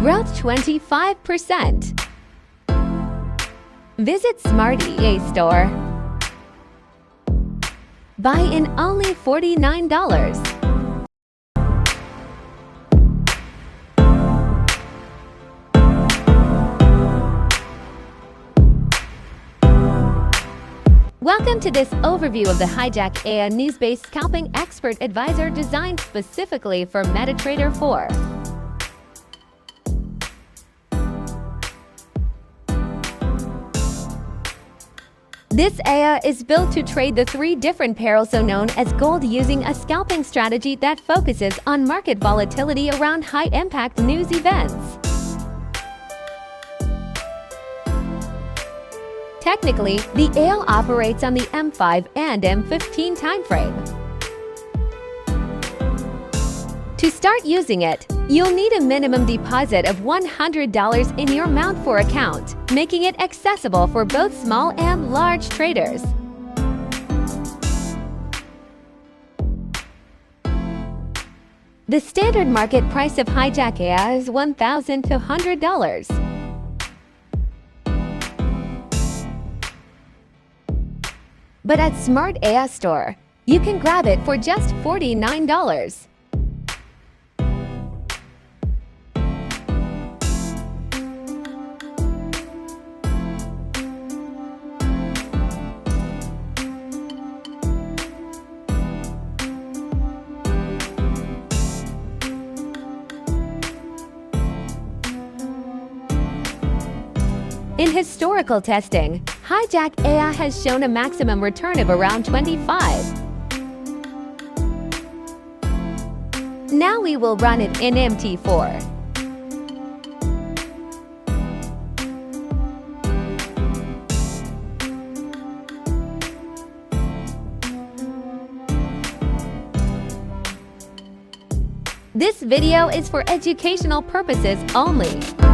Growth 25%. Visit Smart EA Store. Buy in only $49. Welcome to this overview of the HiJack EA news-based scalping expert advisor designed specifically for MetaTrader 4. This EA is built to trade the three different pairs also known as gold using a scalping strategy that focuses on market volatility around high-impact news events. Technically, the EA operates on the M5 and M15 timeframe. To start using it, you'll need a minimum deposit of $100 in your Mount 4 account, making it accessible for both small and large traders. The standard market price of HiJack EA is $1,200. But at Smart EA Store, you can grab it for just $49. In historical testing, HiJack EA has shown a maximum return of around 25. Now we will run it in MT4. This video is for educational purposes only.